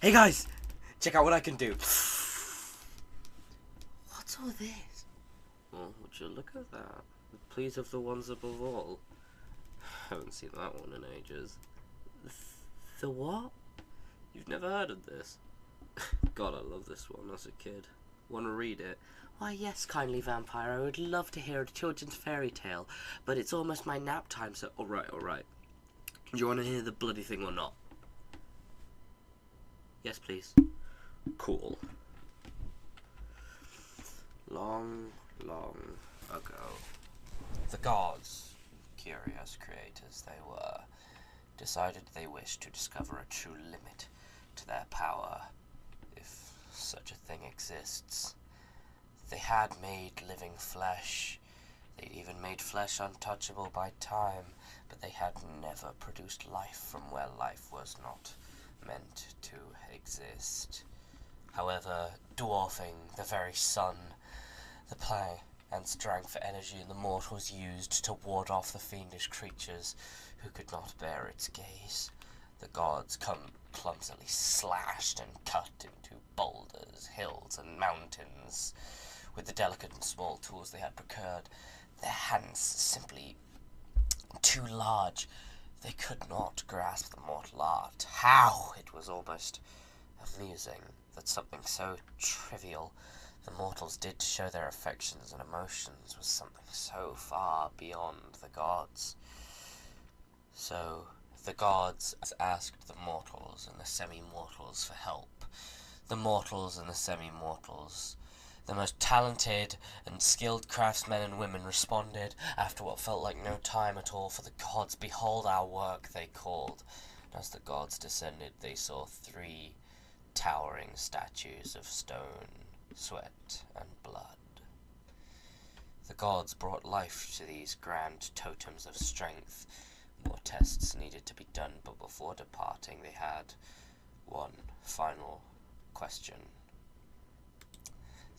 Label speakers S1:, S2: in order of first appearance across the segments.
S1: Hey guys, check out what I can do. What's all this?
S2: Well, would you look at that? The pleas of the ones above all. Haven't seen that one in ages.
S1: The what?
S2: You've never heard of this? God, I love this one as a kid. Want to read it?
S1: Why, yes, kindly vampire. I would love to hear a children's fairy tale, but it's almost my nap time, so...
S2: Alright.
S1: Do you want to hear the bloody thing or not? Yes, please.
S2: Cool. Long ago, the gods, curious creators they were, decided they wished to discover a true limit to their power, if such a thing exists. They had made living flesh. They'd even made flesh untouchable by time, but they had never produced life from where life was not meant to exist. However, dwarfing the very sun, the play and strength for energy in the mortals used to ward off the fiendish creatures who could not bear its gaze, the gods clumsily slashed and cut into boulders, hills, and mountains. With the delicate and small tools they had procured, their hands simply too large. They could not grasp the mortal art. How? It was almost amusing that something so trivial the mortals did to show their affections and emotions was something so far beyond the gods. So the gods asked the mortals and the semi-mortals for help. The mortals and the semi-mortals, the most talented and skilled craftsmen and women, responded after what felt like no time at all for the gods. Behold our work, they called. And as the gods descended, they saw 3 towering statues of stone, sweat, and blood. The gods brought life to these grand totems of strength. More tests needed to be done, but before departing they had one final question.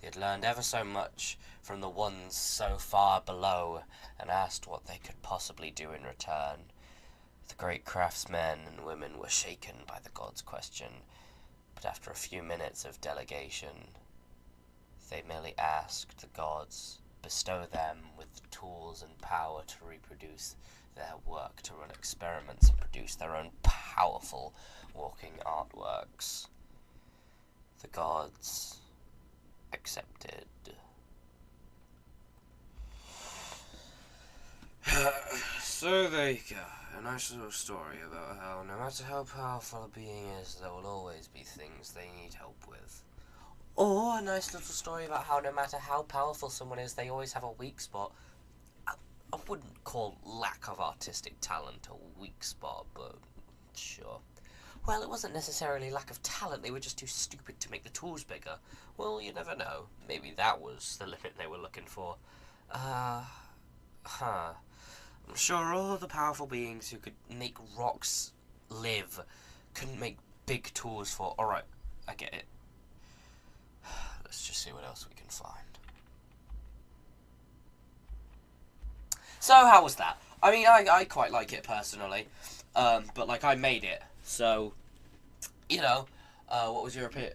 S2: They had learned ever so much from the ones so far below, and asked what they could possibly do in return. The great craftsmen and women were shaken by the gods' question, but after a few minutes of delegation, they merely asked the gods bestow them with the tools and power to reproduce their work, to run experiments and produce their own powerful walking artworks. The gods accepted. So there you go. A nice little story about how no matter how powerful a being is, there will always be things they need help with. Or a nice little story about how no matter how powerful someone is, they always have a weak spot. I wouldn't call lack of artistic talent a weak spot, but sure. Well, it wasn't necessarily lack of talent, they were just too stupid to make the tools bigger. Well, you never know. Maybe that was the limit they were looking for. I'm sure all the powerful beings who could make rocks live couldn't make big tools for... Alright, I get it. Let's just see what else we can find. So, how was that? I mean, I quite like it personally. But, like, I made it. So, you know, what was your opinion?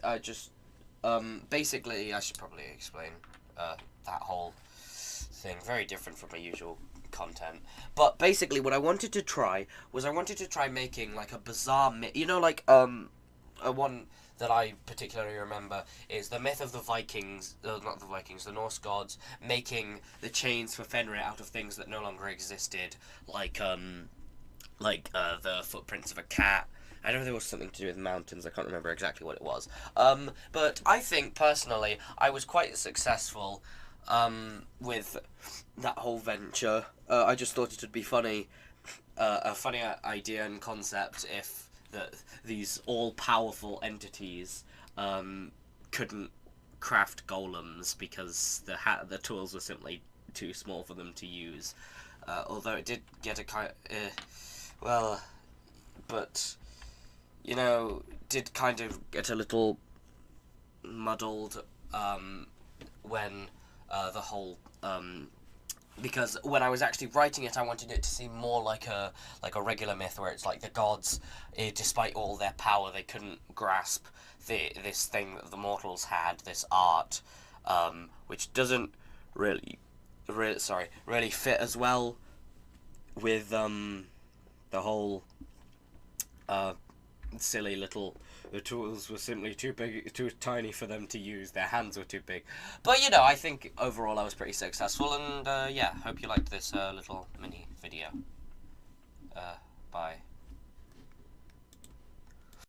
S2: Basically, I should probably explain, that whole thing. Very different from my usual content. But, basically, what I wanted to try was making, like, a bizarre you know, like, one that I particularly remember is the myth of the Vikings, not the Vikings, the Norse gods, making the chains for Fenrir out of things that no longer existed, like the footprints of a cat. I know there was something to do with mountains, I can't remember exactly what it was. But I think, personally, I was quite successful, with that whole venture. I just thought it would be funny, a funny idea and concept if these all-powerful entities couldn't craft golems because the tools were simply too small for them to use. Although it did get a kind but you know, did kind of get a little muddled when the whole because when I was actually writing it, I wanted it to seem more like a regular myth, where it's like the gods, despite all their power, they couldn't grasp this thing that the mortals had, this art, which doesn't really fit as well with the whole silly little. The tools were simply too big, too tiny for them to use. Their hands were too big. But, you know, I think overall I was pretty successful, and, yeah, hope you liked this little mini video. Bye.